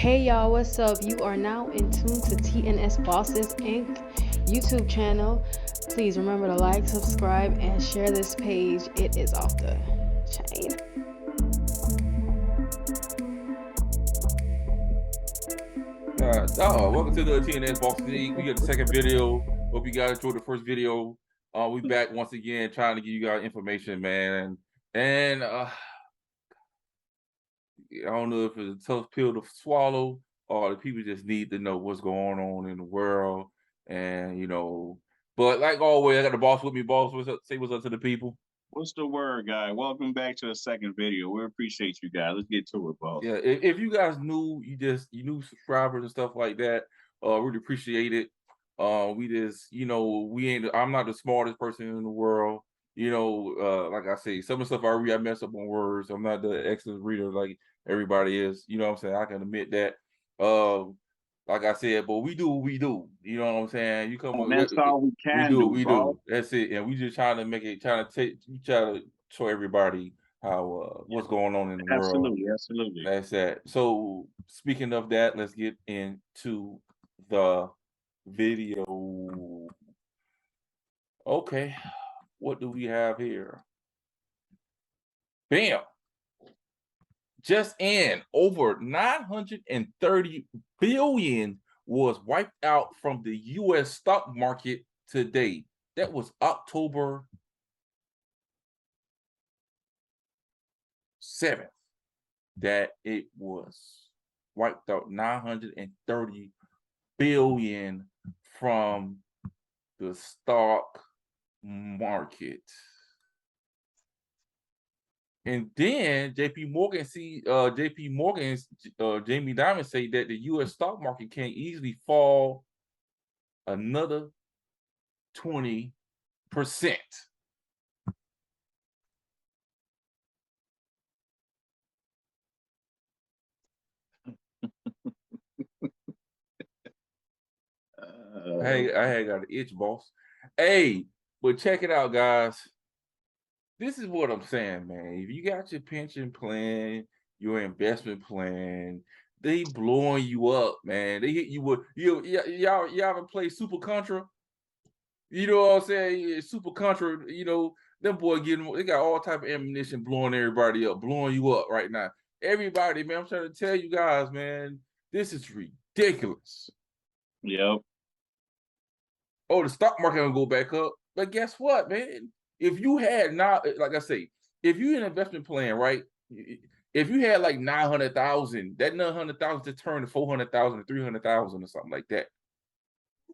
Hey y'all, what's up? You are now in tune to TNS Bosses Inc. YouTube channel. Please remember to like, subscribe, and share this page. It is off the chain. Welcome to the TNS Boston League. We got the second video. Hope you guys enjoyed the first video. We back once again trying to give you guys information, man. And I don't know if it's a tough pill to swallow or the people just need to know what's going on in the world. But like always, I got the boss with me. Boss, what's up? Say what's up to the people. What's the word, guy? Welcome back to the second video. We appreciate you guys. Let's get to it, boss. Yeah, if you guys knew, you new subscribers and stuff like that, really appreciate it. We just, we ain't. I'm not the smartest person in the world. Like I say, some of the stuff I read, I mess up on words. I'm not the excellent reader like everybody is. You know what I'm saying? I can admit that. Like I said, but we do what we do. You know what I'm saying? You come And on, that's all we we can do what do, we boss. do. That's it. And we just trying to make it, trying to show everybody how what's going on in the world. Absolutely, absolutely. That's that. So speaking of that, let's get into the video. Okay, what do we have here? Bam! Just in, over 930 billion was wiped out from the US stock market today. That was October 7th. That it was wiped out 930 billion from the stock market. And then JP Morgan's Jamie Dimon say that the US stock market can easily fall another 20%. I got an itch, boss. Hey, but check it out, guys. This is what I'm saying, man. If you got your pension plan, your investment plan, they blowing you up, man. They hit you with y'all ever play Super Contra? You know what I'm saying? Yeah, Super Contra, them boy they got all type of ammunition blowing everybody up, blowing you up right now. Everybody, man, I'm trying to tell you guys, man, this is ridiculous. Yep. Oh, the stock market gonna go back up. But guess what, man? If you had not, like I say, if you had an investment plan, right? If you had like 900,000, that 900,000 to turn to 400,000 to 300,000 or something like that,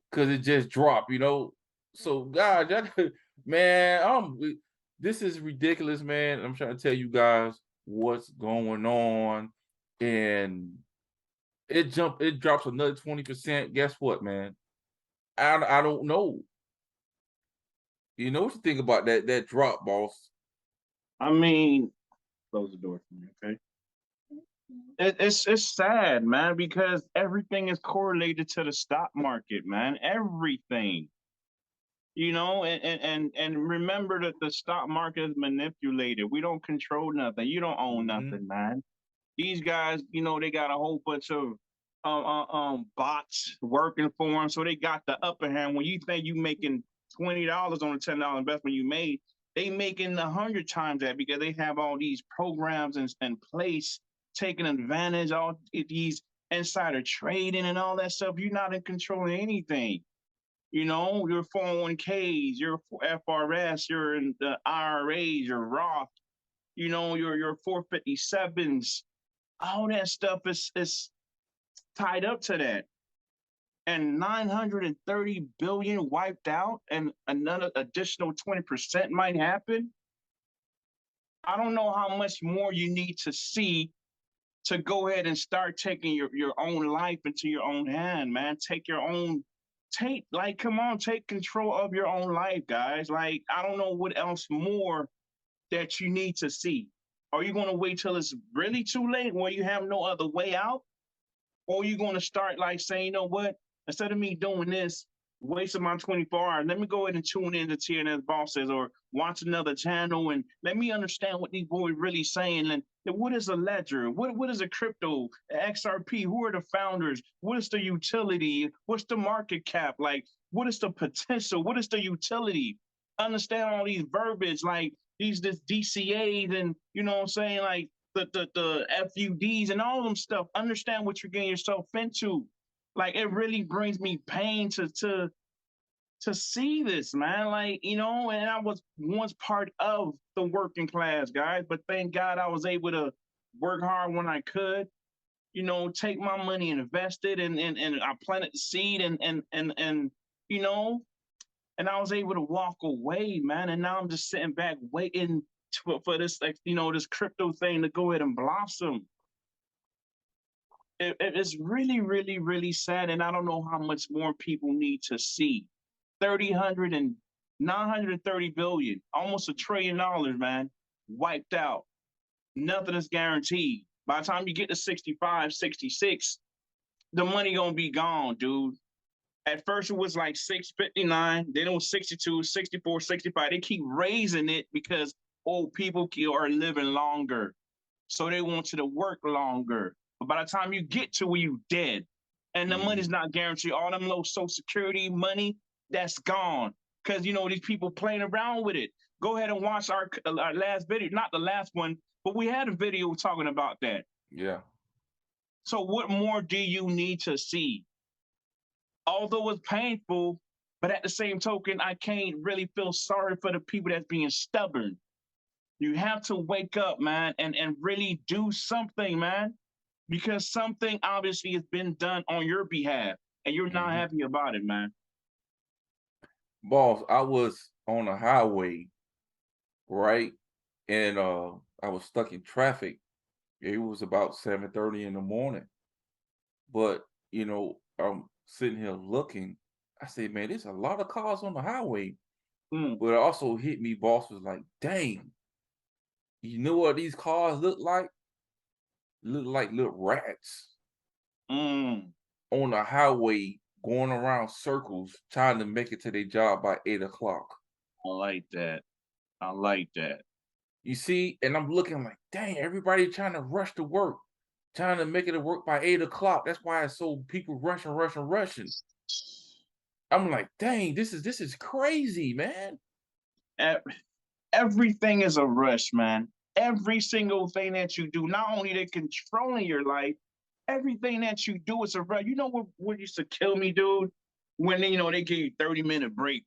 because it just dropped, So, God, man, this is ridiculous, man. I'm trying to tell you guys what's going on, and it drops another 20%. Guess what, man? I don't know. You know what you think about that drop, boss? I mean, close the door for me, okay? It's sad, man, because everything is correlated to the stock market, man. Everything. And remember that the stock market is manipulated. We don't control nothing. You don't own nothing, man. These guys, they got a whole bunch of bots working for them, so they got the upper hand. When you think you making $20 on a $10 investment you made, they making 100 times that because they have all these programs in place taking advantage of all these insider trading and all that stuff. You're not in control of anything. Your 401ks, your FRS, your in the IRAs, your Roth, your 457s, all that stuff is tied up to that. And 930 billion wiped out and another additional 20% might happen. I don't know how much more you need to see to go ahead and start taking your own life into your own hand, man. Come on, take control of your own life, guys. Like, I don't know what else more that you need to see. Are you going to wait till it's really too late where you have no other way out? Or are you going to start like saying, you know what? Instead of me doing this, wasting my 24 hours. Let me go ahead and tune into TNS Bosses or watch another channel and let me understand what these boys really saying. And what is a ledger? What is a crypto? XRP? Who are the founders? What is the utility? What's the market cap? Like, what is the potential? What is the utility? Understand all these verbiage, like this DCAs and you know what I'm saying, like the FUDs and all them stuff. Understand what you're getting yourself into. Like it really brings me pain to see this, man. Like, you know, and I was once part of the working class, guys, but thank God I was able to work hard when I could, you know, take my money and invest it and I planted the seed and you know, and I was able to walk away, man. And now I'm just sitting back waiting for this, like, you know, this crypto thing to go ahead and blossom. It's really, really, really sad. And I don't know how much more people need to see. 930 billion, almost $1 trillion, man, wiped out. Nothing is guaranteed. By the time you get to 65, 66, the money gonna be gone, dude. At first it was like 659, then it was 62, 64, 65. They keep raising it because old people are living longer. So they want you to work longer. But by the time you get to where you dead, and the money's not guaranteed, all them low Social Security money, that's gone. Because, you know, these people playing around with it. Go ahead and watch our last video, not the last one, but we had a video talking about that. Yeah. So what more do you need to see? Although it's painful, but at the same token, I can't really feel sorry for the people that's being stubborn. You have to wake up, man, and really do something, man, because something obviously has been done on your behalf, and you're not happy about it, man. Boss, I was on a highway, right? And I was stuck in traffic. It was about 7:30 in the morning. But, you know, I'm sitting here looking. I said, man, there's a lot of cars on the highway. But it also hit me, boss, was like, dang, you know what these cars look like? Look like little rats on the highway going around circles trying to make it to their job by 8 o'clock. I like that. I like that. You see, and I'm looking like, dang, everybody trying to rush to work, trying to make it to work by 8 o'clock. That's why it's so people rushing. I'm like, dang, this is crazy, man. Everything is a rush, man. Every single thing that you do, not only they're controlling your life, everything that you do is a rush. You know what used to kill me, dude? When they, you know, they give you 30-minute break.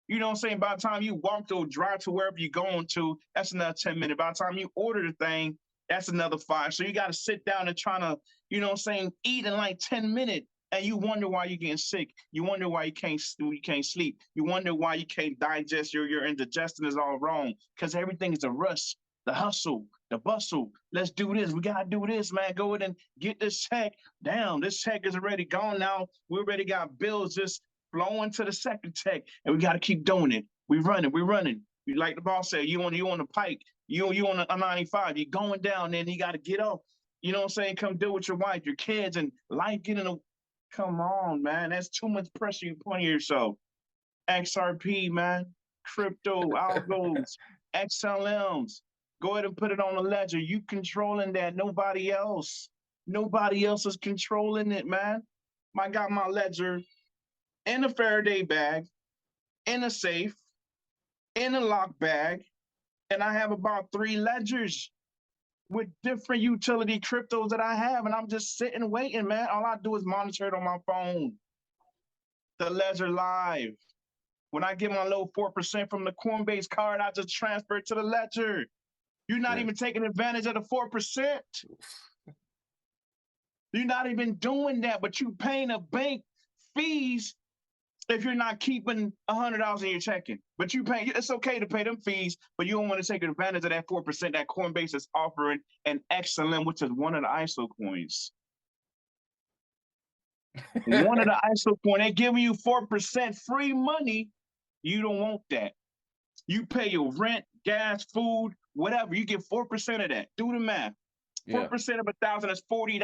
You know what I'm saying? By the time you walk or drive to wherever you're going to, that's another 10 minutes. By the time you order the thing, that's another 5. So you got to sit down and try to, you know what I'm saying, eat in like 10 minutes. And you wonder why you're getting sick. You wonder why you can't sleep. You wonder why you can't digest. Your indigestion is all wrong because everything is a rush. The hustle, the bustle. Let's do this. We gotta do this, man. Go ahead and get this check. Damn, this check is already gone now. We already got bills just flowing to the second check, and we gotta keep doing it. We're running. You like the boss said, you on the pike. You on a 95. You're going down, then you gotta get up. You know what I'm saying? Come deal with your wife, your kids, and life getting a. Come on, man. That's too much pressure you put on yourself. XRP, man. Crypto, algos, XLMs. Go ahead and put it on the ledger. You controlling that. Nobody else. Nobody else is controlling it, man. I got my ledger in a Faraday bag, in a safe, in a lock bag, and I have about 3 ledgers with different utility cryptos that I have, and I'm just sitting waiting, man. All I do is monitor it on my phone. The ledger live. When I get my little 4% from the Coinbase card, I just transfer it to the ledger. You're not even taking advantage of the 4%. You're not even doing that, but you paying a bank fees if you're not keeping $100 in your checking. But you pay, it's okay to pay them fees, but you don't want to take advantage of that 4% that Coinbase is offering an XLM, which is one of the ISO coins. One of the ISO coins, they giving you 4% free money. You don't want that. You pay your rent, gas, food, whatever. You get 4% of that. Do the math. 4% of 1,000 is $40.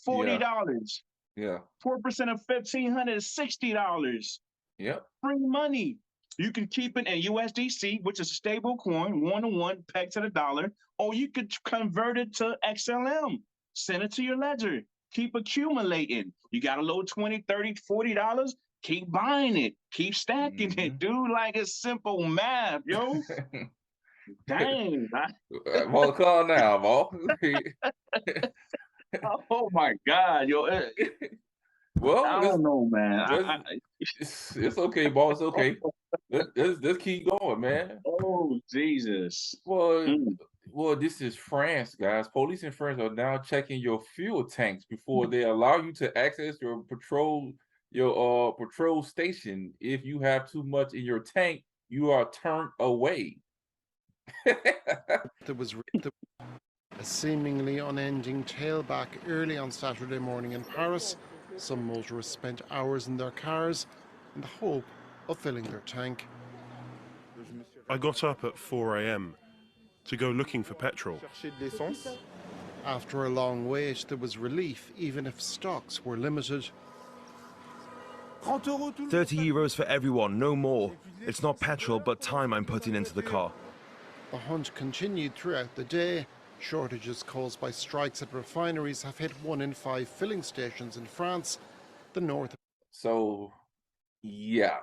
$40. Yeah. 4% of 1,500 is $60. Yep. Free money. You can keep it in USDC, which is a stable coin, 1-to-1 pegged to the dollar, or you could convert it to XLM, send it to your ledger, keep accumulating. You got a little 20, 30, $40, keep buying it, keep stacking it, dude. Like it's simple math, yo. Dang. Well, call now, ball. Oh my God, yo. Well, I don't know, man. it's okay, ball. It's okay. Let's keep going, man. Oh, Jesus. Well, Mm. well, this is France, guys. Police in France are now checking your fuel tanks before they allow you to access your patrol station. If you have too much in your tank, you are turned away. There was a seemingly unending tailback early on Saturday morning in Paris. Some motorists spent hours in their cars in the hope of filling their tank. I got up at 4 a.m. to go looking for petrol. After a long wait, there was relief, even if stocks were limited. 30 euros for everyone, no more. It's not petrol, but time I'm putting into the car. The hunt continued throughout the day. Shortages caused by strikes at refineries have hit 1 in 5 filling stations in France. The north. So, yeah,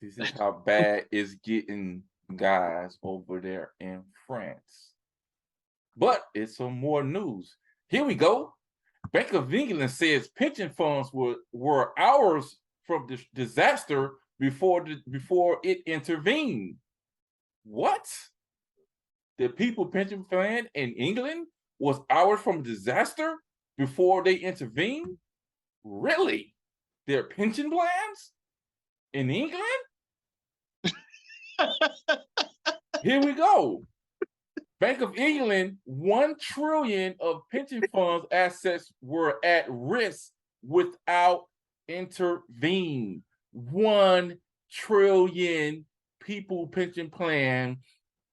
this is how bad it's getting, guys, over there in France. But it's some more news. Here we go. Bank of England says pension funds were hours from the disaster before it intervened. What? The people pension plan in England was hours from disaster before they intervened? Really? Their pension plans in England? Here we go. Bank of England, 1 trillion of pension funds assets were at risk without intervening. 1 trillion people pension plan.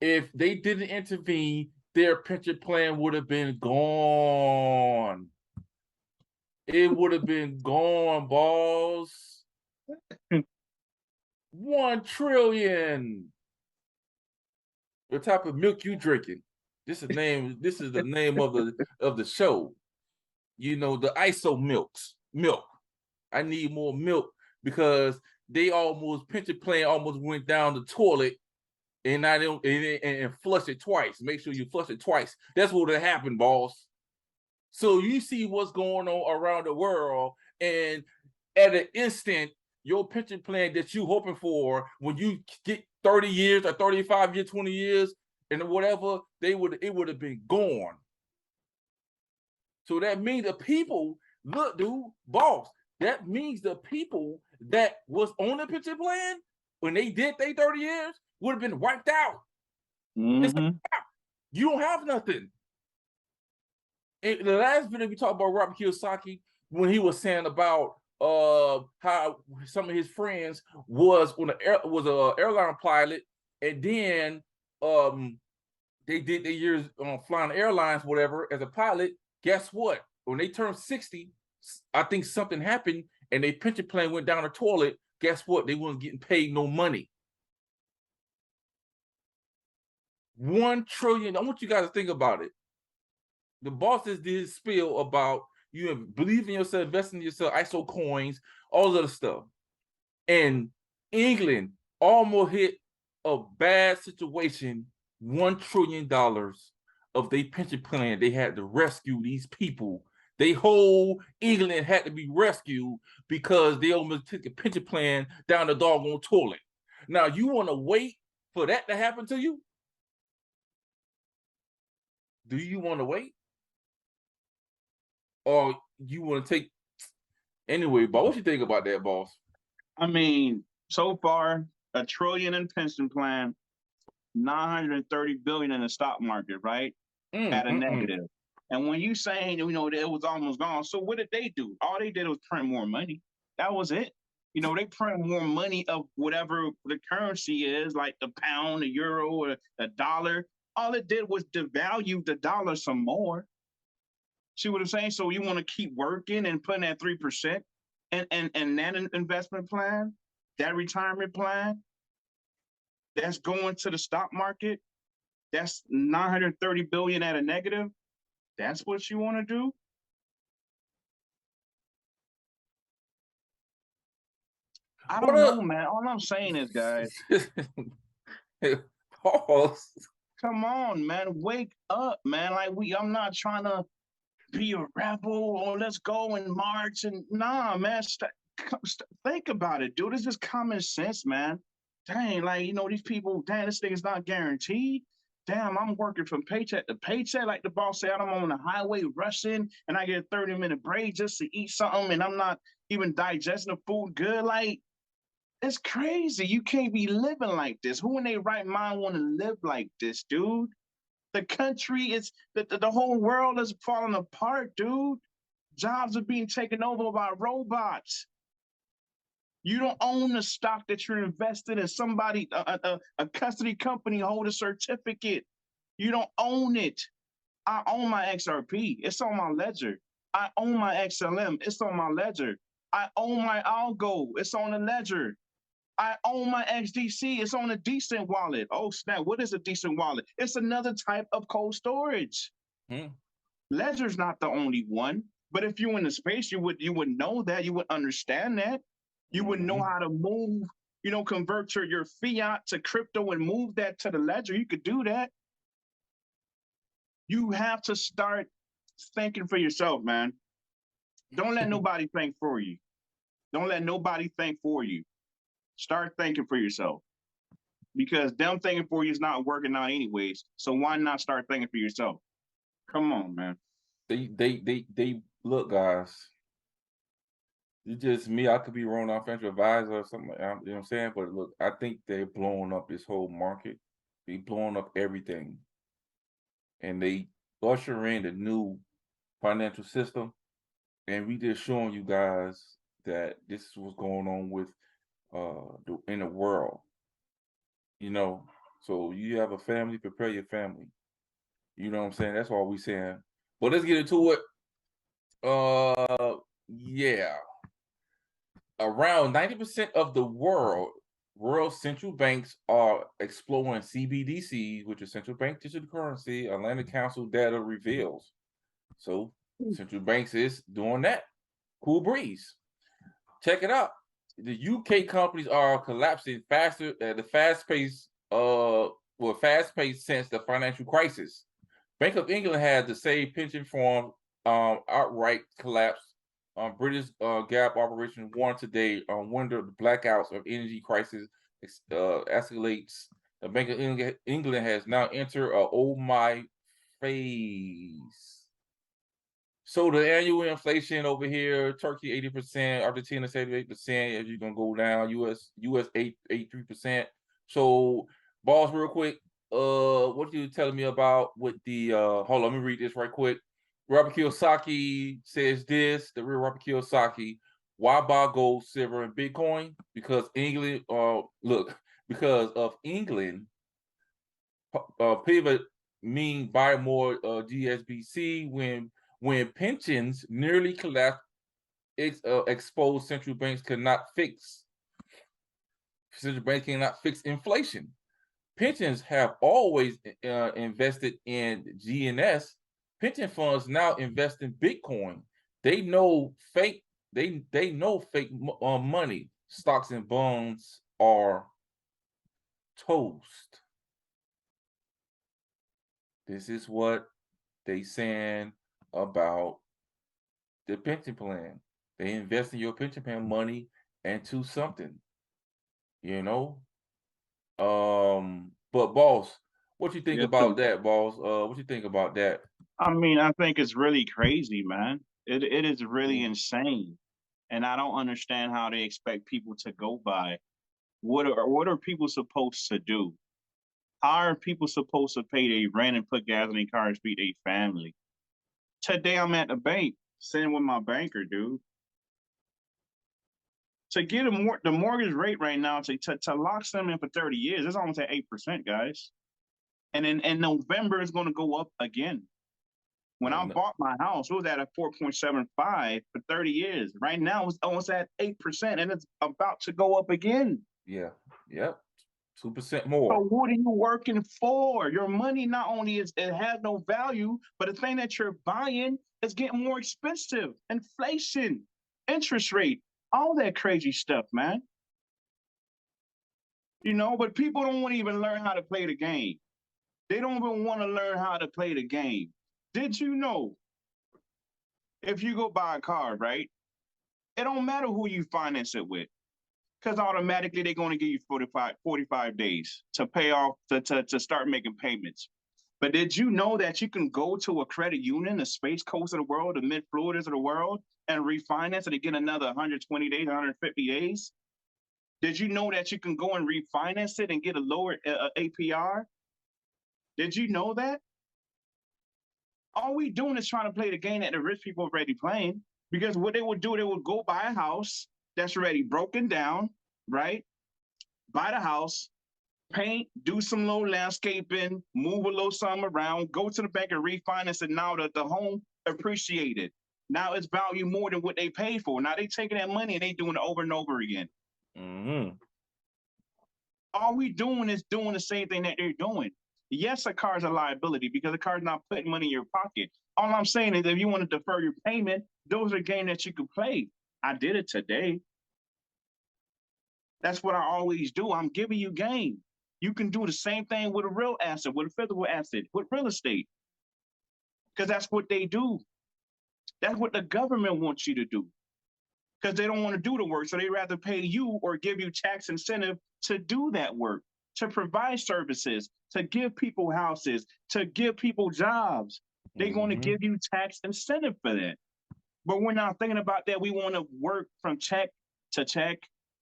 If they didn't intervene, their pension plan would have been gone. It would have been gone, boss. 1 trillion. What type of milk you drinking? This is the name of the show. You know, the ISO milk. I need more milk because pension plan almost went down the toilet and flush it twice. Make sure you flush it twice. That's what would happen, boss. So you see what's going on around the world, and at an instant, your pension plan that you hoping for when you get 30 years or 35 years, 20 years, and whatever, it would have been gone. So that means the people, look, dude, boss, that means the people that was on the pension plan when they did their 30 years would have been wiped out. Mm-hmm. You don't have nothing. In the last video, we talked about Robert Kiyosaki when he was saying about how some of his friends was an airline pilot, and then they did their years flying airlines, whatever, as a pilot. Guess what? When they turned 60, I think something happened, and their pension plan went down the toilet. Guess what? They weren't getting paid no money. 1 trillion. I want you guys to think about it. The boss did his spiel about you believe in yourself, invest in yourself, ISO coins, all of the stuff. And England almost hit a bad situation, $1 trillion of their pension plan. They had to rescue these people. They whole England had to be rescued because they almost took a pension plan down the doggone toilet. Now, you want to wait for that to happen to you? Do you want to wait? Or you want to take anyway? But what you think about that, boss? I mean, so far, $1 trillion in pension plan, 930 billion in the stock market, right? At a negative. And when you saying, you know, that it was almost gone, so what did they do? All they did was print more money. That was it. You know, they print more money of whatever the currency is, like the pound, the euro, or the dollar. All it did was devalue the dollar some more. See what I'm saying? So you want to keep working and putting that 3% and that investment plan? that retirement plan that's going to the stock market, that's 930 billion at a negative. That's what you want to do? I What don't know, up? man. All I'm saying is, guys, Pause. come on, man. Wake up, man. Like I'm not trying to be a rebel or let's go and march and nah, man. Think about it, dude. It's just common sense, man. Dang, like these people. Dang, this thing is not guaranteed. Damn, I'm working from paycheck to paycheck. Like the boss said, I'm on the highway rushing, and I get a 30-minute break just to eat something, and I'm not even digesting the food good. Like it's crazy. You can't be living like this. Who in their right mind want to live like this, dude? The country is the whole world is falling apart, dude. Jobs are being taken over by robots. You don't own the stock that you're invested in. Somebody, a custody company hold a certificate. You don't own it. I own my XRP. It's on my ledger. I own my XLM. It's on my ledger. I own my Algo. It's on the ledger. I own my XDC. It's on a decent wallet. Oh snap! What is a decent wallet? It's another type of cold storage. Ledger's not the only one. But if you're in the space, you would know that. You would understand that. You would know how to move, convert your fiat to crypto and move that to the ledger. You could do that. You have to start thinking for yourself, man. Don't let nobody think for you. Don't let nobody think for you. Start thinking for yourself. Because them thinking for you is not working out anyways. So why not start thinking for yourself? Come on, man. They look, guys. It's just me. I could be wrong on financial advisor or something. You know what I'm saying? But look, I think they're blowing up this whole market. They blowing up everything, and they usher in the new financial system. And we just showing you guys that this is what's going on with in the world. So you have a family, prepare your family. You know what I'm saying? That's all we saying. But let's get into it. Yeah. Around 90% of the world central banks are exploring CBDCs, which is central bank digital currency, Atlantic Council data reveals. So central banks is doing that. Cool breeze. Check it out. The UK companies are collapsing faster at the fast pace since the financial crisis. Bank of England had the same pension firm outright collapse. British Gap operation warned today on when the blackouts of energy crisis escalates. The Bank of England has now entered a oh my phase. So the annual inflation over here, Turkey 80%, Argentina 78%, as you're gonna go down, US 83%. So boss, real quick, what you telling me about with the hold on, let me read this right quick. Robert Kiyosaki says this, the real Robert Kiyosaki, why buy gold, silver, and Bitcoin? Because England, because of England, pivot mean buy more GSBC when pensions nearly collapsed, exposed central banks cannot fix inflation. Pensions have always invested in GNS. Pension funds now invest in Bitcoin. They know fake. They know fake money. Stocks and bonds are toast. This is what they saying about the pension plan. They invest in your pension plan money into something. But boss, what you think about that, boss? What you think about that? I mean, I think it's really crazy, man. It is really insane. And I don't understand how they expect people to go by. What are people supposed to do? How are people supposed to pay their rent and put gas in their cars, feed their family? Today I'm at the bank, sitting with my banker, dude. To get the mortgage rate right now, to lock them in for 30 years, it's almost at 8%, guys. And in November, it's going to go up again. When I no. bought my house, it was at a 4.75 for 30 years. Right now, it's almost at 8%, and it's about to go up again. Yeah, yep, 2% So more. what are you working for? Your money not only it has no value, but the thing that you're buying is getting more expensive. Inflation, interest rate, all that crazy stuff, man. You know, but people don't want to even learn how to play the game. They don't even want to learn how to play the game. Did you know if you go buy a car, right? It don't matter who you finance it with, because automatically they're going to give you 45 days to pay off, to start making payments. But did you know that you can go to a credit union, the Space Coast of the world, the Mid Floridas of the world, and refinance it again another 120 days, 150 days? Did you know that you can go and refinance it and get a lower APR? Did you know that? All we doing is trying to play the game that the rich people are already playing. Because what they would do, they would go buy a house that's already broken down, right? Buy the house, paint, do some little landscaping, move a little something around, go to the bank and refinance it. Now that the home appreciated. Now it's value more than what they paid for. Now they taking that money and they doing it over and over again. Mm-hmm. All we doing is doing the same thing that they're doing. Yes, a car is a liability because the car's not putting money in your pocket. All I'm saying is if you want to defer your payment, those are games that you can play. I did it today. That's what I always do. I'm giving you game. You can do the same thing with a real asset, with a physical asset, with real estate. Because that's what they do. That's what the government wants you to do. Because they don't want to do the work. So they rather pay you or give you tax incentive to do that work, to provide services, to give people houses, to give people jobs. They're going to give you tax incentive for that. But we're not thinking about that. We want to work from check to check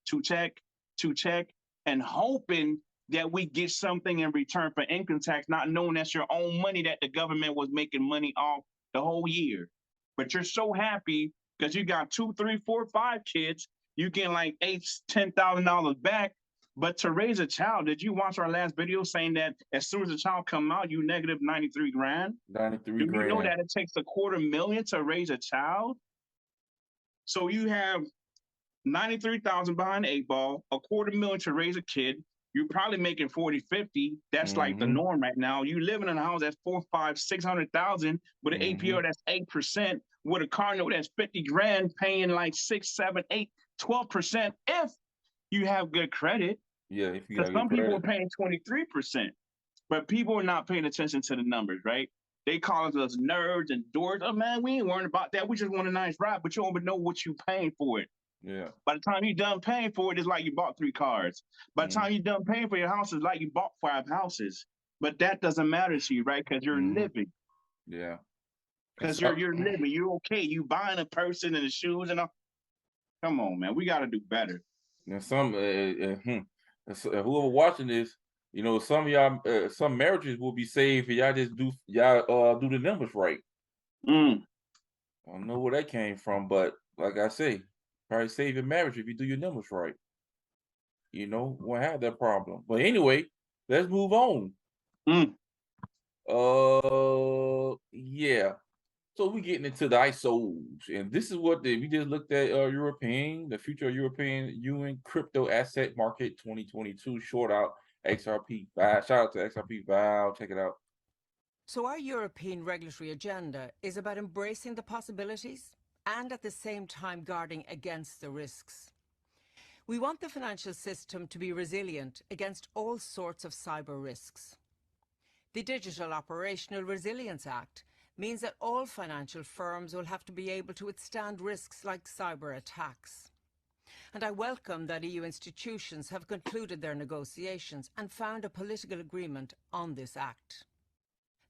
to check to check and hoping that we get something in return for income tax, not knowing that's your own money that the government was making money off the whole year. But you're so happy because you got 2, 3, 4, 5 kids, you get like $8,000-$10,000 back. But to raise a child, did you watch our last video saying that as soon as the child come out, you negative 93 grand? 93 Do you know grand. that it takes $250,000 to raise a child? So you have 93,000 behind the 8 ball, $250,000 to raise a kid. You're probably making 40, 50. That's like the norm right now. You living in a house that's 4, 5, 600,000 with an APR that's 8%, with a car note that's 50 grand, paying like 6, 7, 8, 12% if you have good credit. Yeah, if you Because got some good people are credit. paying 23%, but people are not paying attention to the numbers, right? They call us nerds and dorks. Oh man, we ain't worrying about that. We just want a nice ride, but you don't even know what you paying for it. Yeah. By the time you're done paying for it, it's like you bought 3 cars. By the time you're done paying for your house, it's like you bought 5 houses. But that doesn't matter to you, right? Because you're living. Yeah. Because you're living. You're okay. You buying a person and the shoes and all. Come on, man. We got to do better. Now whoever watching this, you know, some of y'all, some marriages will be saved if y'all just do the numbers right. I don't know where that came from, but like I say, probably save your marriage if you do your numbers right. You know, won't have that problem. But anyway, let's move on. Yeah. So we're getting into the ISOs, and this is what we just looked at. The future of European Union crypto asset market 2022 short out XRP. Shout out to XRP Val. Check it out. So our European regulatory agenda is about embracing the possibilities and at the same time guarding against the risks. We want the financial system to be resilient against all sorts of cyber risks. The Digital Operational Resilience Act means that all financial firms will have to be able to withstand risks like cyber attacks. And I welcome that EU institutions have concluded their negotiations and found a political agreement on this act.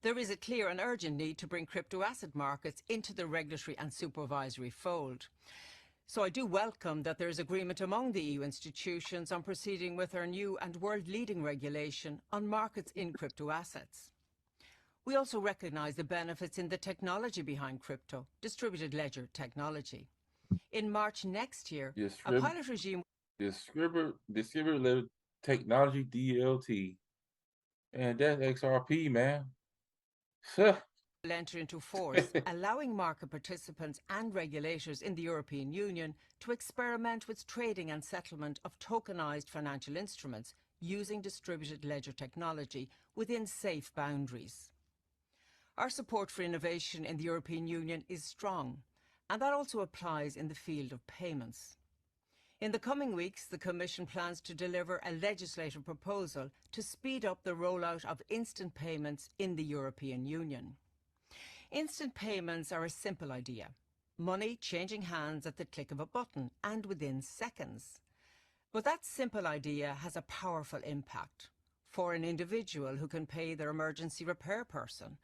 There is a clear and urgent need to bring crypto asset markets into the regulatory and supervisory fold. So I do welcome that there is agreement among the EU institutions on proceeding with our new and world-leading regulation on markets in crypto assets. We also recognise the benefits in the technology behind crypto, distributed ledger technology. In March next year, a pilot regime... Distributed ledger technology, DLT. And that's XRP, man. will enter into force, allowing market participants and regulators in the European Union to experiment with trading and settlement of tokenized financial instruments using distributed ledger technology within safe boundaries. Our support for innovation in the European Union is strong, and that also applies in the field of payments. In the coming weeks, the Commission plans to deliver a legislative proposal to speed up the rollout of instant payments in the European Union. Instant payments are a simple idea. Money changing hands at the click of a button and within seconds. But that simple idea has a powerful impact for an individual who can pay their emergency repair person,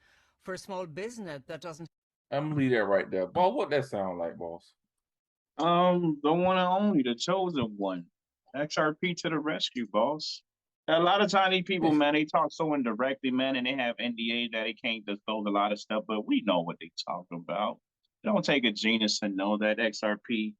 for a small business that doesn't. I'm gonna leave that right there. Boss, what that sound like, boss? The one and only, the chosen one. XRP to the rescue, boss. A lot of times these people, man, they talk so indirectly, man, and they have NDA that they can't disclose a lot of stuff, but we know what they talking about. It don't take a genius to know that XRP,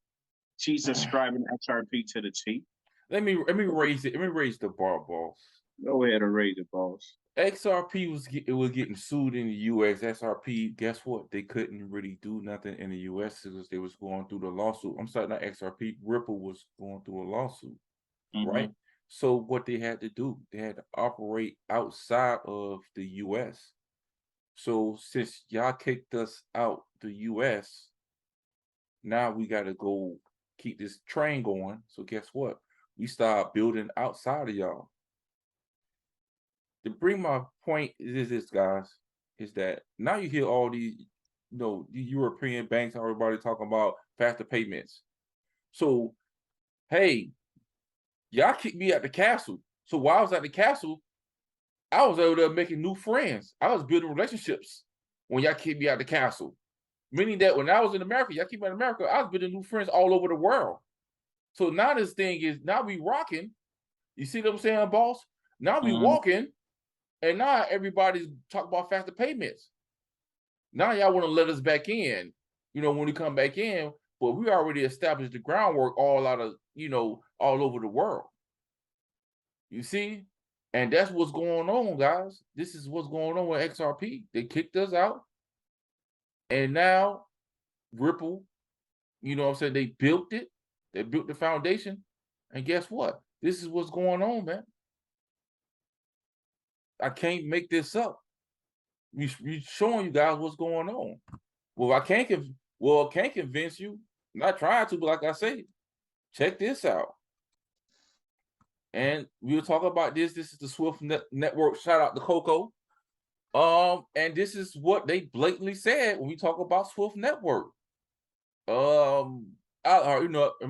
she's describing XRP to the T. Let me raise it. Let me raise the bar, boss. Go ahead and raise it, boss. XRP was getting sued in the U.S. XRP, guess what? They couldn't really do nothing in the U.S. because they was going through the lawsuit. I'm sorry, not XRP. Ripple was going through a lawsuit, right? So what they had to do, they had to operate outside of the U.S. So since y'all kicked us out the U.S., now we got to go keep this train going. So guess what? We start building outside of y'all. To bring my point is this, guys, is that now you hear all these, the European banks, everybody talking about faster payments. So, hey, y'all kicked me at the castle. So while I was at the castle, I was over there making new friends. I was building relationships when y'all kicked me out the castle. Meaning that when I was in America, y'all kicked me out of America, I was building new friends all over the world. So now this thing is, now we rocking. You see what I'm saying, boss? Now we walking. And now everybody's talking about faster payments. Now y'all want to let us back in, when we come back in, but we already established the groundwork all out of, all over the world. You see? And that's what's going on, guys. This is what's going on with XRP. They kicked us out. And now Ripple, they built it. They built the foundation. And guess what? This is what's going on, man. I can't make this up. We showing you guys what's going on. Well, I can't convince you. I'm not trying to, but like I say, check this out. And we'll talk about this. This is the Swift Network. Shout out to Coco. And this is what they blatantly said when we talk about Swift Network. Let me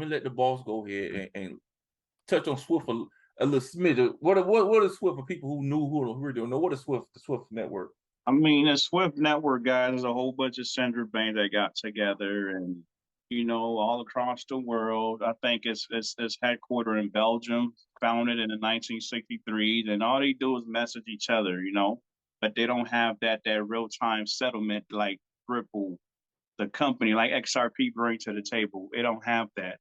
let the boss go ahead and touch on Swift a little smidge. What is Swift for people who really don't know? What is Swift? The Swift Network. I mean, the Swift Network, guys, is a whole bunch of central banks that got together and, all across the world. I think it's headquartered in Belgium, founded in the 1963s, and all they do is message each other, but they don't have that real-time settlement like Ripple, the company, like XRP bring to the table. They don't have that.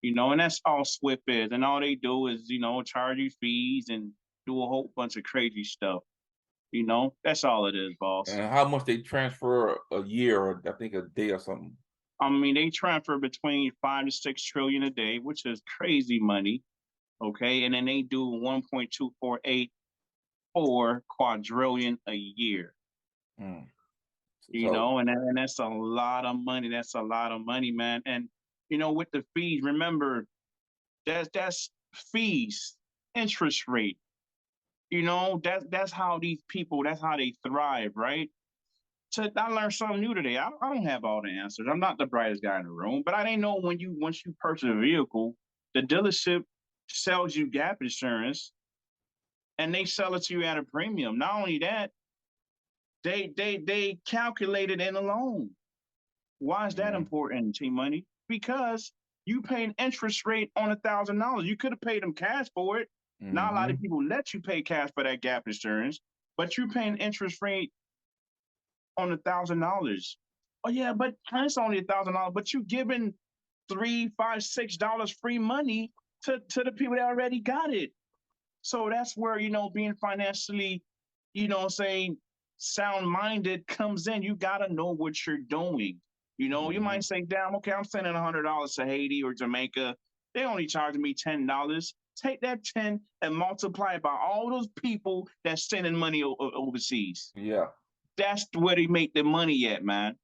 And that's all Swift is. And all they do is, charge you fees and do a whole bunch of crazy stuff. That's all it is, boss. And how much they transfer a year, or I think a day or something? I mean, they transfer between 5 to 6 trillion a day, which is crazy money. Okay. And then they do 1.2484 quadrillion a year. And that's a lot of money. That's a lot of money, man. And with the fees, remember, that's fees, interest rate. That's how these people, that's how they thrive, right? So I learned something new today. I don't have all the answers. I'm not the brightest guy in the room, but I didn't know once you purchase a vehicle, the dealership sells you gap insurance, and they sell it to you at a premium. Not only that, they calculate it in a loan. Why is that important, T-Money? Because you pay an interest rate on $1,000. You could have paid them cash for it. Not a lot of people let you pay cash for that gap insurance, but you pay an interest rate on $1,000. Oh yeah, but it's only $1,000. But you giving $3, $5, $6 free money to the people that already got it. So that's where being financially, sound-minded comes in. You gotta know what you're doing. You know, you might say, damn, okay, I'm sending $100 to Haiti or Jamaica. They only charging me $10. Take that 10 and multiply it by all those people that's sending money overseas. Yeah. That's where they make their money at, man.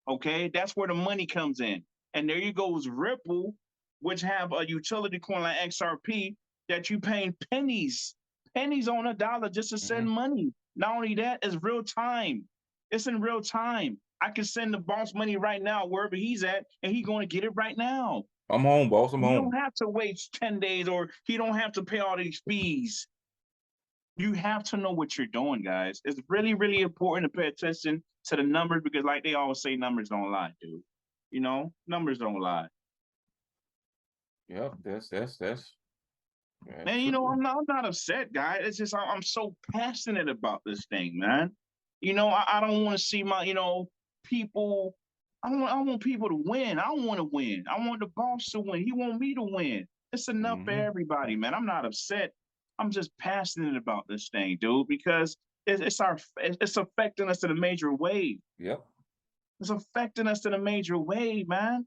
Okay, that's where the money comes in. And there you goes Ripple, which have a utility coin like XRP that you paying pennies on a dollar just to send money. Not only that, it's real time. It's in real time. I can send the boss money right now wherever he's at, and he's going to get it right now. I'm home, boss. I'm You home. don't have to wait 10 days, or he don't have to pay all these fees. You have to know what you're doing, guys. It's really, really important to pay attention to the numbers because, like they always say, numbers don't lie, dude. You know, numbers don't lie. Yeah, that's Man, you know, I'm not upset, guys. It's just I'm so passionate about this thing, man. You know, I don't want to see my, you know, people. I want people to win. I want to win. I want the boss to win. He want me to win. It's enough for everybody, man. I'm not upset. I'm just passionate about this thing, dude, because it's affecting us in a major way. Yep. It's affecting us in a major way, man.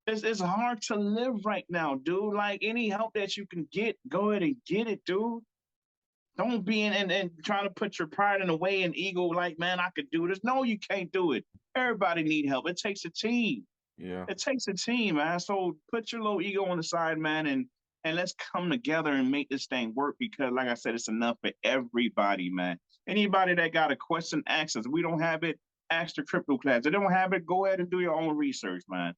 It's hard to live right now, dude. Like any help that you can get, go ahead and get it, dude. Don't be in and trying to put your pride in the way and ego like, man, I could do this. No, you can't do it. Everybody need help. It takes a team. Yeah. It takes a team, man. So put your little ego on the side, man, and let's come together and make this thing work because, like I said, it's enough for everybody, man. Anybody that got a question, ask us. We don't have it, ask the crypto class. If they don't have it, go ahead and do your own research, man.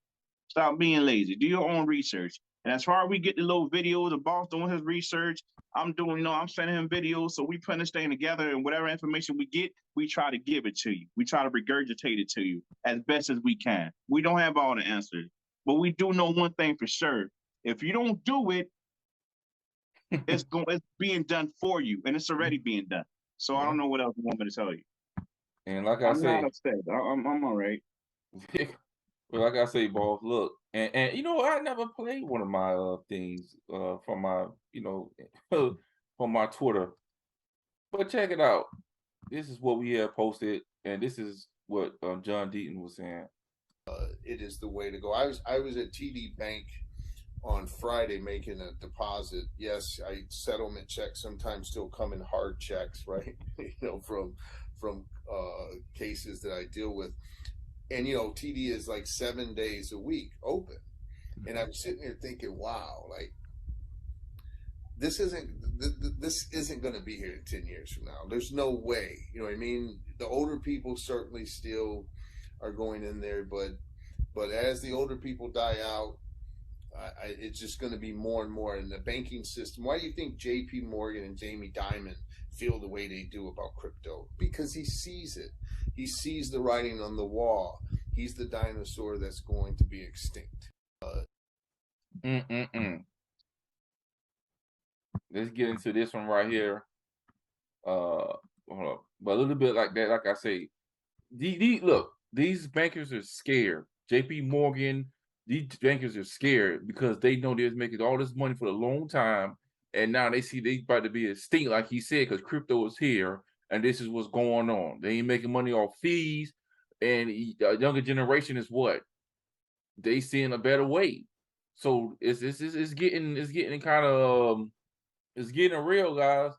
Stop being lazy. Do your own research. And as far as we get the little videos, the boss doing his research, I'm doing, you know, I'm sending him videos. So we put this thing together and whatever information we get, we try to give it to you. We try to regurgitate it to you as best as we can. We don't have all the answers, but we do know one thing for sure. If you don't do it, it's being done for you, and it's already being done. So I don't know what else you want me to tell you. And like I'm I say, not upset. I'm all right. well, like I say, boss, look, and you know, I never played one of my things from my, you know, from my Twitter. But check it out. This is what we have posted, and this is what John Deaton was saying. It is the way to go. I was at TD Bank on Friday making a deposit. Yes, settlement checks sometimes still come in hard checks, right? You know, from cases that I deal with. And, you know, TD is like 7 days a week open. And I'm sitting here thinking, wow, like this isn't going to be here in 10 years from now. There's no way, you know what I mean? The older people certainly still are going in there, but as the older people die out, it's just going to be more and more in the banking system. Why do you think J.P. Morgan and Jamie Dimon feel the way they do about crypto? Because he sees it. He sees the writing on the wall. He's the dinosaur that's going to be extinct. Let's get into this one right here. Hold up. But a little bit like that, like I say, look, these bankers are scared. J.P. Morgan, these bankers are scared because they know they're making all this money for a long time, and now they see they about to be extinct, like he said, because crypto is here, and this is what's going on. They ain't making money off fees, and the younger generation is what they seeing a better way. So it's getting kind of it's getting real, guys.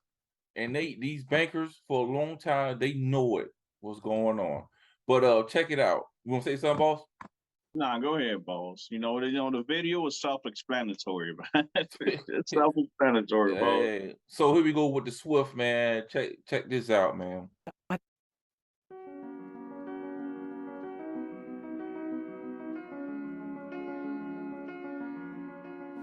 And these bankers for a long time, they know what's going on. But check it out. You want to say something, boss? Nah, go ahead, boss. You know the video is self-explanatory, man. It's self-explanatory, boss. So here we go with the Swift, man. Check this out, man.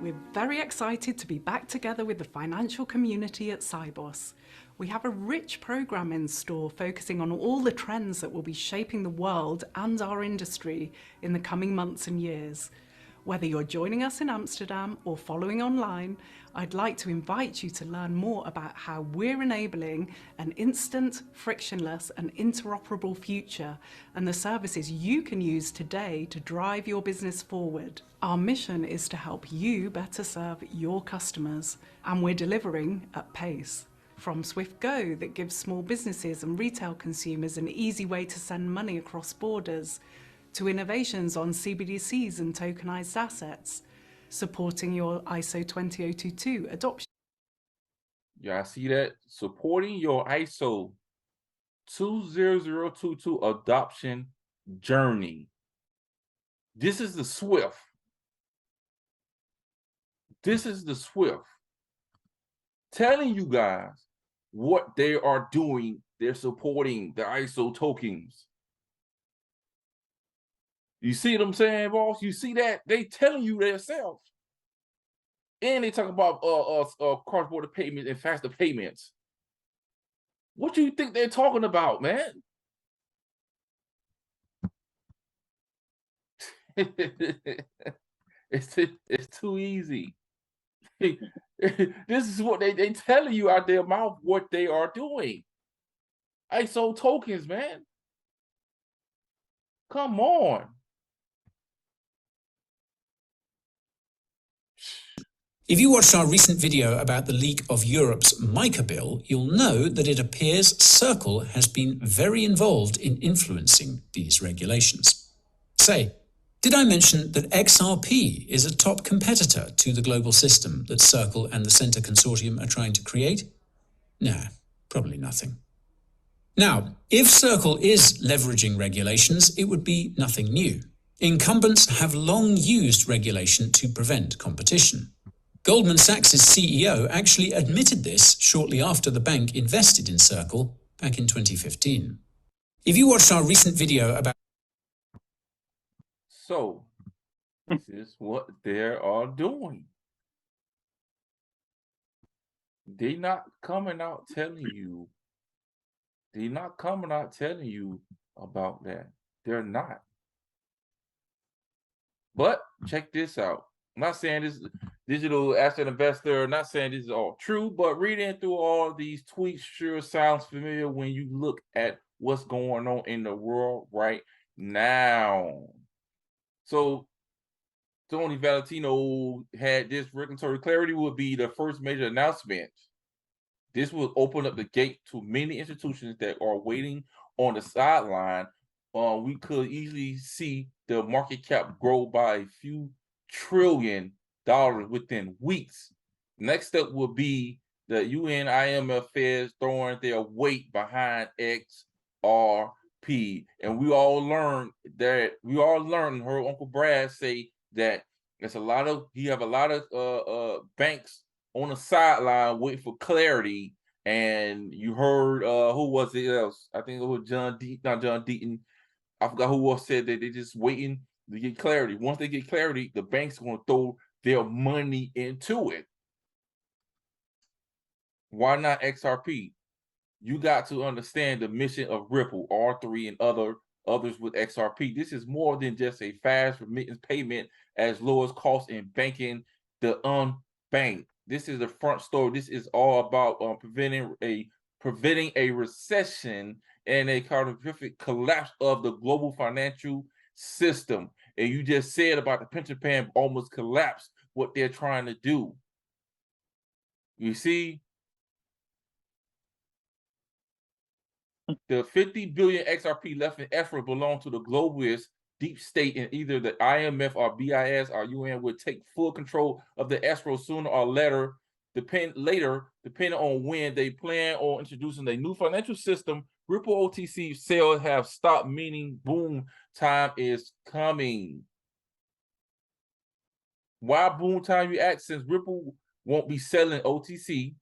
We're very excited to be back together with the financial community at Sibos. We have a rich program in store focusing on all the trends that will be shaping the world and our industry in the coming months and years. Whether you're joining us in Amsterdam or following online, I'd like to invite you to learn more about how we're enabling an instant, frictionless and interoperable future and the services you can use today to drive your business forward. Our mission is to help you better serve your customers, and we're delivering at pace. From SwiftGo, that gives small businesses and retail consumers an easy way to send money across borders, to innovations on CBDCs and tokenized assets, supporting your ISO 20022 adoption. Y'all see that? Supporting your ISO 20022 adoption journey. This is the SWIFT. This is the SWIFT telling you guys what they are doing. They're supporting the ISO tokens. You see what I'm saying, boss? You see that? They telling you themselves. And they talk about cross-border payments and faster payments. What do you think they're talking about, man? It's too easy. This is what they telling you out their mouth what they are doing. ISO tokens, man. Come on. If you watched our recent video about the leak of Europe's MiCA bill, you'll know that it appears Circle has been very involved in influencing these regulations. Say, did I mention that XRP is a top competitor to the global system that Circle and the Centre Consortium are trying to create? Nah, probably nothing. Now, if Circle is leveraging regulations, it would be nothing new. Incumbents have long used regulation to prevent competition. Goldman Sachs' CEO actually admitted this shortly after the bank invested in Circle back in 2015. If you watched our recent video about... So, this is what they are doing. They're not coming out telling you. They're not coming out telling you about that. They're not. But check this out. I'm not saying this digital asset investor, not saying this is all true, but reading through all these tweets sure sounds familiar when you look at what's going on in the world right now. So Tony Valentino had this regulatory clarity would be the first major announcement. This will open up the gate to many institutions that are waiting on the sideline. We could easily see the market cap grow by a few $trillion within weeks. Next step will be the UN, IMF, Feds throwing their weight behind XRP. And we all learned, heard Uncle Brad say that there's he have a lot of banks on the sideline waiting for clarity. And you heard who was it else? I think it was John Deaton. I forgot who else said that they're just waiting to get clarity. Once they get clarity, the bank's going to throw their money into it. Why not XRP? You got to understand the mission of Ripple, R3, and others with XRP. This is more than just a fast remittance payment as lowest cost in banking the unbanked. This is the front story. This is all about preventing a recession and a catastrophic collapse of the global financial system. And you just said about the pension plan almost collapsed what they're trying to do. You see, the 50 billion XRP left in escrow belong to the globalist deep state, and either the IMF or BIS or UN would take full control of the escrow sooner or later, depending on when they plan on introducing a new financial system. Ripple OTC sales have stopped, meaning boom time is coming. Why boom time, you ask? Since Ripple won't be selling OTC.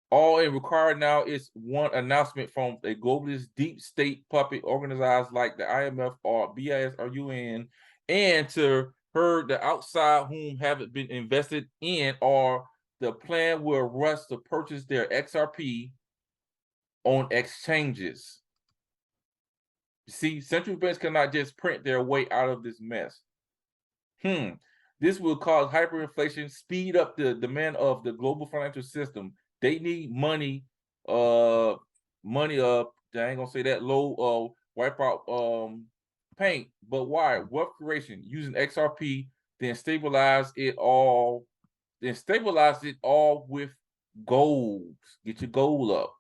All it required now is one announcement from a globalist deep state puppet organized like the IMF or BIS or UN, and to her the outside whom haven't been invested in, or the plan will rush to purchase their XRP on exchanges. You see, central banks cannot just print their way out of this mess. This will cause hyperinflation, speed up the demand of the global financial system. They need money up. I ain't gonna say that low wipe out paint, but why? Wealth creation using XRP, then stabilize it all with goals. Get your goal up.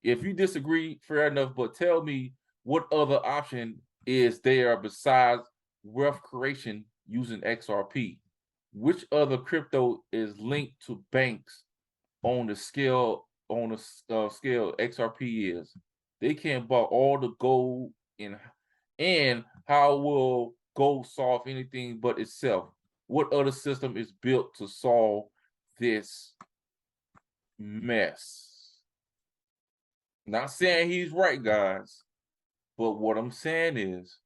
If you disagree, fair enough, but tell me what other option is there besides wealth creation using XRP? Which other crypto is linked to banks on the scale scale XRP is? They can't buy all the gold and how will gold solve anything but itself? What other system is built to solve this mess? Not saying he's right, guys, but what I'm saying is,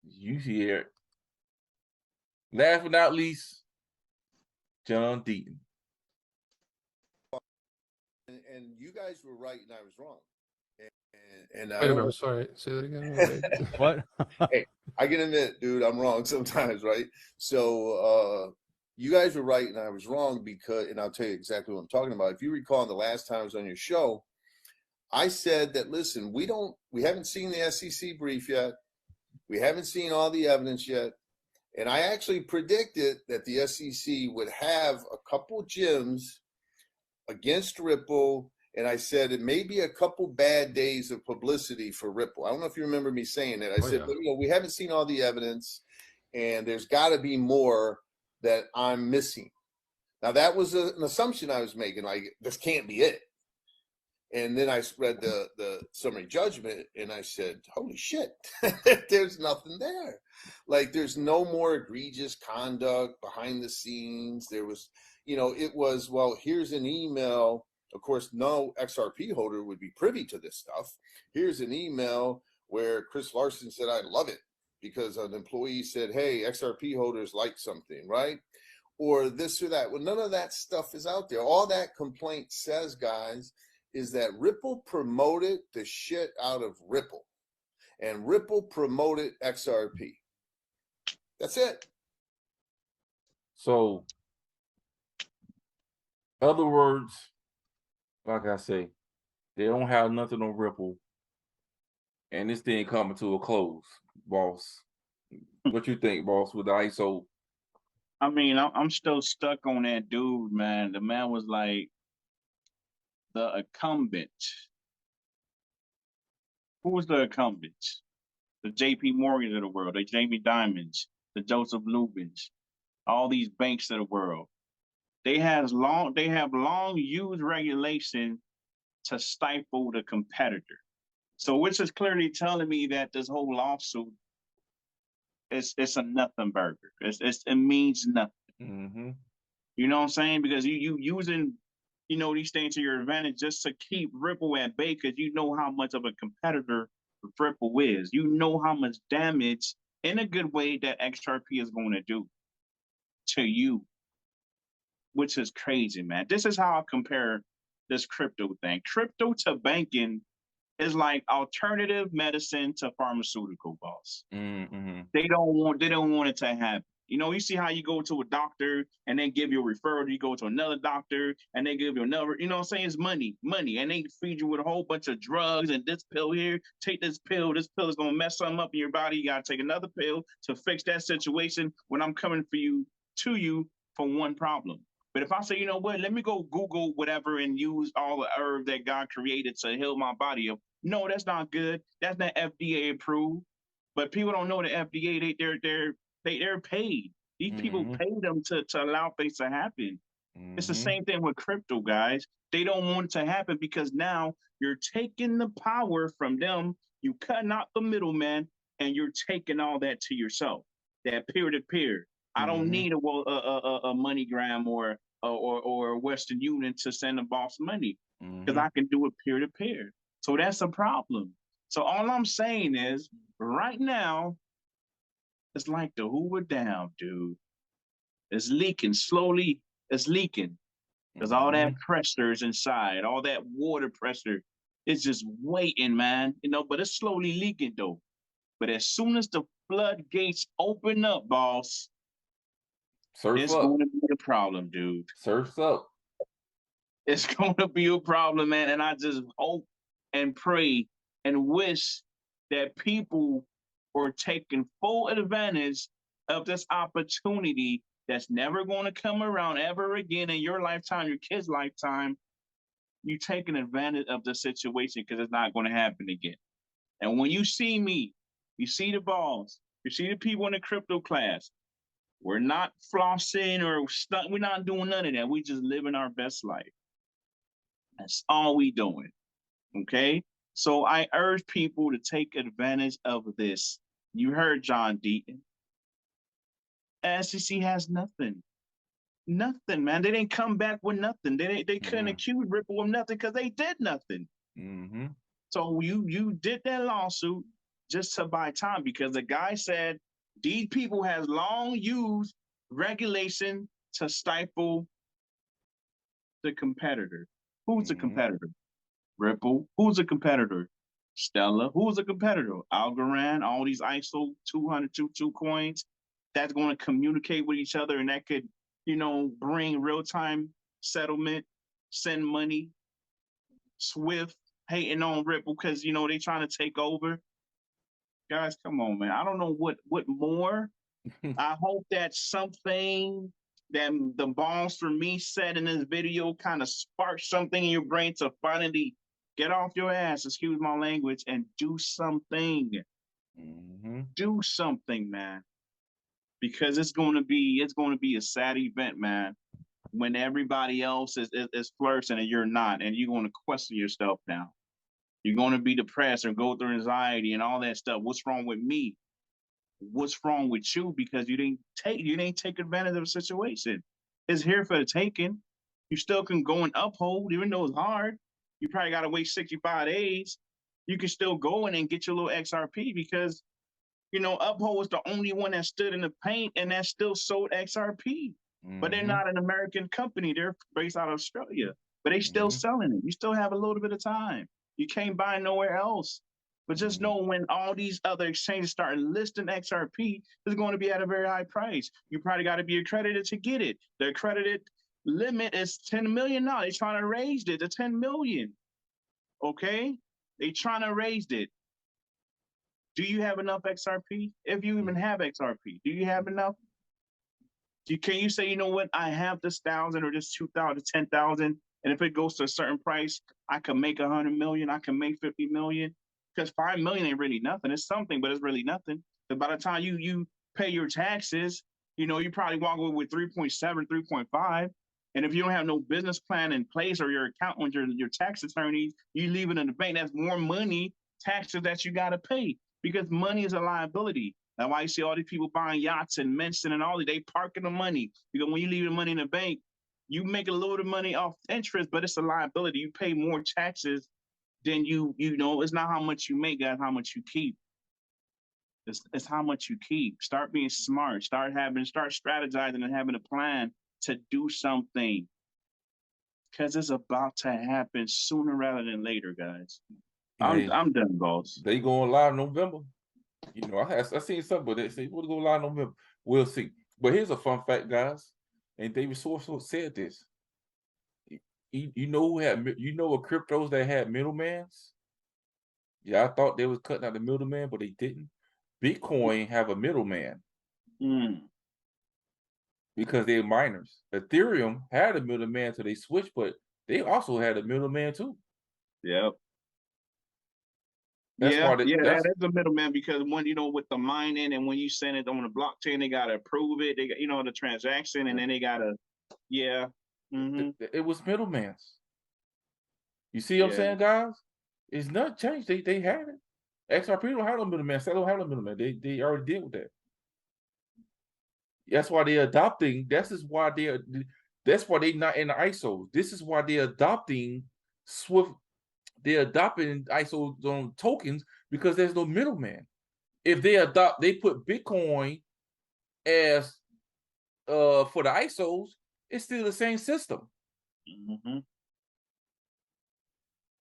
you hear it. Last but not least, John Deaton. And you guys were right and I was wrong. And Wait a minute, I'm sorry. Say that again. What? Hey, I can admit, dude, I'm wrong sometimes, right? So you guys were right and I was wrong because, and I'll tell you exactly what I'm talking about. If you recall, the last time I was on your show, I said that, listen, we haven't seen the SEC brief yet. We haven't seen all the evidence yet. And I actually predicted that the SEC would have a couple gems against Ripple. And I said it may be a couple bad days of publicity for Ripple. I don't know if you remember me saying that. I said, yeah. we haven't seen all the evidence and there's got to be more that I'm missing. Now, that was an assumption I was making, like, this can't be it. And then I read the summary judgment and I said, holy shit, there's nothing there. Like, there's no more egregious conduct behind the scenes. There was, it was, well, here's an email. Of course, no XRP holder would be privy to this stuff. Here's an email where Chris Larson said, I love it because an employee said, hey, XRP holders like something, right? Or this or that. Well, none of that stuff is out there. All that complaint says, guys, is that Ripple promoted the shit out of Ripple. And Ripple promoted XRP. That's it. So, other words, like I say, they don't have nothing on Ripple, and this thing coming to a close, boss. What you think, boss, with the ISO? I mean, I'm still stuck on that dude, man. The man was like the incumbent. Who was the incumbent? The J.P. Morgans of the world, the Jamie Dimons, the Joseph Lubins, all these banks of the world. They have long used regulation to stifle the competitor. So, which is clearly telling me that this whole lawsuit it's a nothing burger. It means nothing. Mm-hmm. You know what I'm saying? Because you using these things to your advantage just to keep Ripple at bay, because you know how much of a competitor Ripple is. You know how much damage in a good way that XRP is going to do to you, which is crazy, man. This is how I compare this crypto thing. Crypto to banking is like alternative medicine to pharmaceutical, boss. Mm-hmm. They don't want it to happen. You see how you go to a doctor and they give you a referral, you go to another doctor and they give you another, what I'm saying? It's money. And they feed you with a whole bunch of drugs and this pill here, take this pill is going to mess something up in your body. You got to take another pill to fix that situation when I'm coming to you for one problem. But if I say, you know what, let me go Google whatever and use all the herbs that God created to heal my body up. No, that's not good. That's not FDA approved. But people don't know the FDA, they're paid. These people pay them to allow things to happen. It's the same thing with crypto, guys. They don't want it to happen because now you're taking the power from them. You cutting out the middleman, and you're taking all that to yourself. That peer-to-peer. I don't need a MoneyGram or Western Union to send a boss money because I can do it peer-to-peer. So that's a problem. So all I'm saying is, right now, it's like the Hoover Dam, dude. It's leaking slowly. It's leaking because all that pressure is inside. All that water pressure is just waiting, man. But it's slowly leaking though. But as soon as the floodgates open up, boss, it's going to be a problem, dude. Surf's up. It's going to be a problem, man. And I just hope and pray and wish that people are taking full advantage of this opportunity that's never going to come around ever again in your lifetime, your kid's lifetime, you taking advantage of the situation because it's not going to happen again. And when you see me, you see the balls, you see the people in the crypto class, we're not flossing or we're not doing none of that. We just living our best life. That's all we doing. Okay? So I urge people to take advantage of this. You heard John Deaton. SEC has nothing. Nothing, man. They didn't come back with nothing. They couldn't accuse Ripple of nothing because they did nothing. So you did that lawsuit just to buy time because the guy said these people has long used regulation to stifle the competitor. Who's the competitor? Ripple. Who's the competitor? Stellar. Who's the competitor? Algorand. All these ISO 20022 coins that's going to communicate with each other, and that could, bring real-time settlement, send money. Swift hating on Ripple because they trying to take over. Guys, come on, man. I don't know what more. I hope that something that the boss for me said in this video kind of sparks something in your brain to finally get off your ass, excuse my language, and do something. Do something, man. Because it's going to be a sad event, man, when everybody else is flourishing and you're not, and you're going to question yourself now. You're going to be depressed or go through anxiety and all that stuff. What's wrong with me? What's wrong with you? Because you didn't take advantage of the situation. It's here for the taking. You still can go and uphold, even though it's hard. You probably got to wait 65 days. You can still go in and get your little XRP because, Uphold was the only one that stood in the paint and that still sold XRP. But they're not an American company. They're based out of Australia. But they still selling it. You still have a little bit of time. You can't buy nowhere else. But just know when all these other exchanges start listing XRP, it's going to be at a very high price. You probably got to be accredited to get it. The accredited limit is 10 million now. They're trying to raise it to 10 million. Okay? They're trying to raise it. Do you have enough XRP? If you even have XRP, do you have enough? Can you say, you know what, I have this 1,000 or this 2,000, 10,000, and if it goes to a certain price, I can make 100 million, I can make 50 million? Because 5 million ain't really nothing. It's something, but it's really nothing. But by the time you pay your taxes, you probably walk away with 3.7, 3.5. And if you don't have no business plan in place or your accountant, your tax attorney, you leave it in the bank, that's more money, taxes that you got to pay. Because money is a liability. That's why you see all these people buying yachts and mansions and all that. They parking the money. Because when you leave the money in the bank, you make a load of money off interest, but it's a liability. You pay more taxes than it's not how much you make, guys, how much you keep. It's how much you keep. Start being smart. Start strategizing and having a plan to do something. Because it's about to happen sooner rather than later, guys. I'm done, boss. They going live November. I seen something, but they say we'll go live November. We'll see. But here's a fun fact, guys. And David Sorso said this. You know what cryptos that had middlemans? Yeah, I thought they was cutting out the middleman, but they didn't. Bitcoin have a middleman because they're miners. Ethereum had a middleman, so they switched, but they also had a middleman too. Yep. That's that's a middleman because when with the mining and when you send it on the blockchain, they gotta approve it. They got the transaction, and then they gotta It was middlemans. You see what I'm saying, guys? It's not changed. They had it. XRP don't have no middleman. They don't have no middleman. They already deal with that. That's why they're adopting. That's why they're not in the ISOs. This is why they're adopting Swift. They're adopting ISO on tokens because there's no middleman. If they put Bitcoin as for the ISOs, it's still the same system.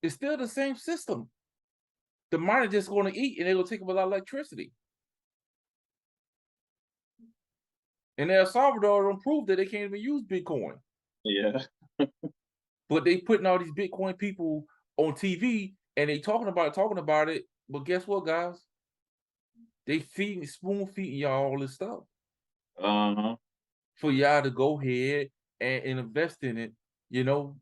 It's still the same system. The miner just going to eat, and they're going to take up a lot of electricity. And El Salvador don't prove that they can't even use Bitcoin. Yeah. But they putting all these Bitcoin people on TV, and they talking about it. But guess what, guys? They spoon feeding y'all all this stuff. for y'all to go ahead and invest in it, you know.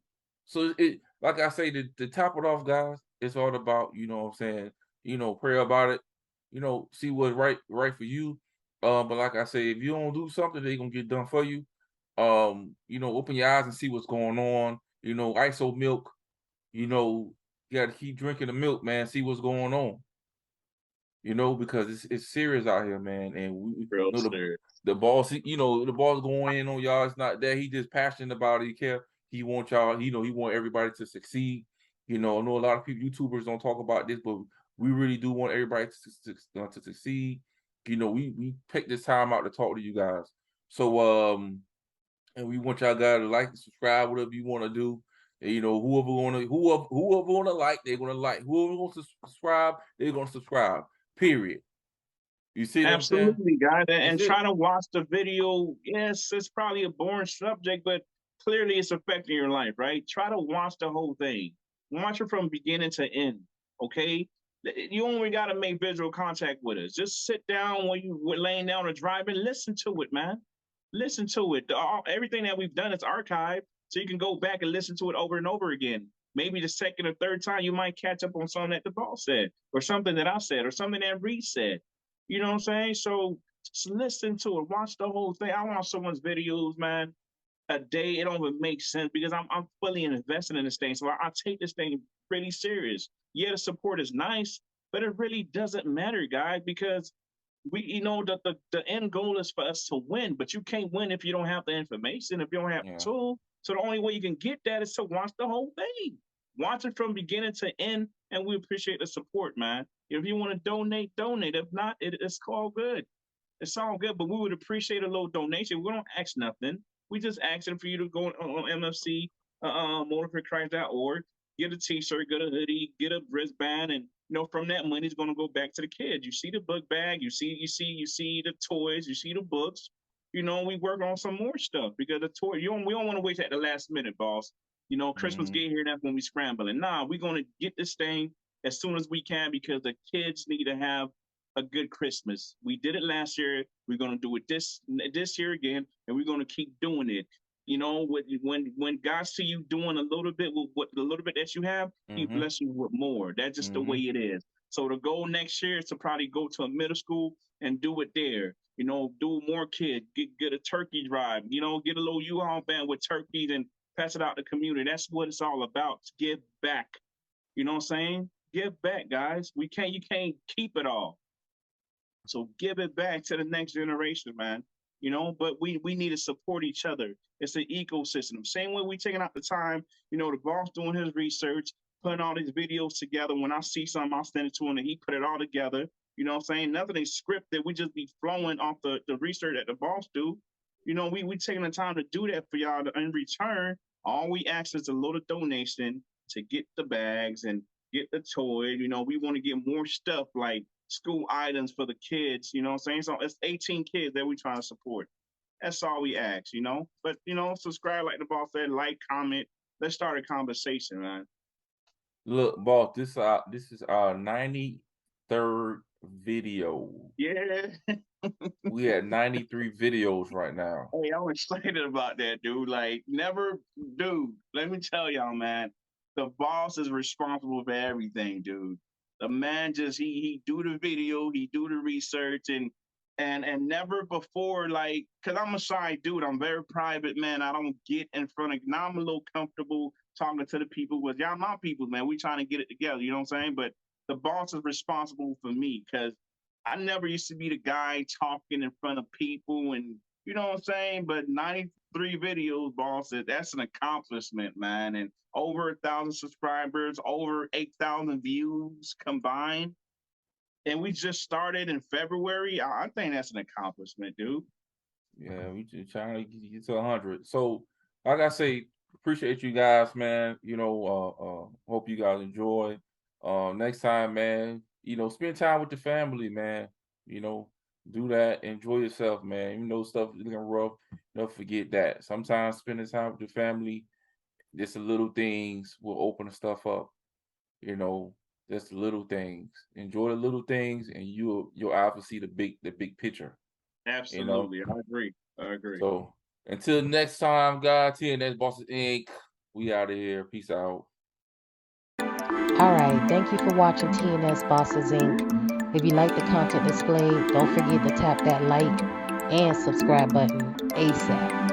So it, like I say, to top it off, guys, it's all about, you know what I'm saying, you know, pray about it, you know, see what's right for you. But like I say, if you don't do something, they're gonna get done for you. You know, open your eyes and see what's going on. You know, ISO milk, you know, you gotta keep drinking the milk, man, see what's going on. You know, because it's serious out here, man. And we Real know serious. the boss, you know, the boss going in on y'all. It's not that he just passionate about it. He care. He want y'all, you know, he want everybody to succeed. You know, I know a lot of people, YouTubers don't talk about this, but we really do want everybody to succeed. You know, we take this time out to talk to you guys. So and we want y'all guys to like and subscribe, whatever you want to do. And, you know, whoever wanna like, they're gonna like. Whoever wants to subscribe, they're gonna subscribe. Period. You see what I'm saying? Absolutely, guys. And That's it. try to watch the video. Yes, it's probably a boring subject, but clearly it's affecting your life, right? Try to watch the whole thing. Watch it from beginning to end. Okay. You only got to make visual contact with us. Just sit down when you're laying down or driving. Listen to it, man. Listen to it. Everything that we've done is archived, so you can go back and listen to it over and over again. Maybe the second or third time you might catch up on something that the boss said, or something that I said, or something that Reed said. You know what I'm saying? So just listen to it. Watch the whole thing. I watch someone's videos, man, a day. It don't even make sense because I'm fully invested in this thing. So I take this thing pretty serious. Yeah, the support is nice, but it really doesn't matter, guys, because you know, the end goal is for us to win, but you can't win if you don't have the information, if you don't have the tool. So the only way you can get that is to watch the whole thing. Watch it from beginning to end, and we appreciate the support, man. If you want to donate, donate. If not, it's all good. It's all good, but we would appreciate a little donation. We don't ask nothing. We just asking for you to go on MFC, motorforchrist.org, get a t-shirt, get a hoodie, get a wristband, and you know, from that money is going to go back to the kids. You see the book bag, you see the toys, you see the books. You know, we work on some more stuff because the toy, we don't want to wait at the last minute, boss. You know, Christmas get here, that's when we scrambling. Nah, we're going to get this thing as soon as we can because the kids need to have a good Christmas. We did it last year. We're going to do it this year again, and we're going to keep doing it. You know, when God see you doing a little bit with what the little bit that you have, He bless you with more. That's just the way it is. So the goal next year is to probably go to a middle school and do it there. You know, do more kids, get a turkey drive. You know, get a little U-Haul van with turkeys and pass it out to the community. That's what it's all about. Give back. You know what I'm saying? Give back, guys. You can't keep it all. So give it back to the next generation, man. You know, but we need to support each other. It's an ecosystem. Same way we taking out the time, you know, the boss doing his research, putting all these videos together. When I see something, I'll send it to him and he put it all together. You know what I'm saying? Nothing is scripted. We just be flowing off the research that the boss do. You know, we taking the time to do that for y'all. In return, all we ask is a little donation to get the bags and get the toy. You know, we want to get more stuff like school items for the kids, you know what I'm saying? So it's 18 kids that we trying to support. That's all we ask, you know? But, you know, subscribe like the boss said, like, comment. Let's start a conversation, man. Look, boss, this is our 93rd video. Yeah. We had 93 videos right now. Hey, I'm excited about that, dude. Like, let me tell y'all, man, the boss is responsible for everything, dude. The man just he do the video, he do the research, and never before, like, cause I'm a shy dude. I'm very private, man. I don't get in front of. Now I'm a little comfortable talking to the people. With y'all, my people, man. We trying to get it together. You know what I'm saying? But the boss is responsible for me, cause I never used to be the guy talking in front of people, and you know what I'm saying. But 93 videos, boss, that's an accomplishment, man. And over 1,000 subscribers, over 8,000 views combined. And we just started in February. I think that's an accomplishment, dude. Yeah, we just trying to get to 100. So, like I say, appreciate you guys, man. You know, hope you guys enjoy. Next time, man, you know, spend time with the family, man. You know, do that. Enjoy yourself, man. Even though stuff is looking rough, don't forget that. Sometimes spending time with the family, just the little things will open the stuff up. You know, just the little things. Enjoy the little things, and you'll obviously see the big picture. Absolutely, you know? I agree. So Until next time, guys, TNS Bosses Inc. We out of here. Peace out. Alright, thank you for watching TNS Bosses Inc. If you like the content displayed, don't forget to tap that like and subscribe button ASAP.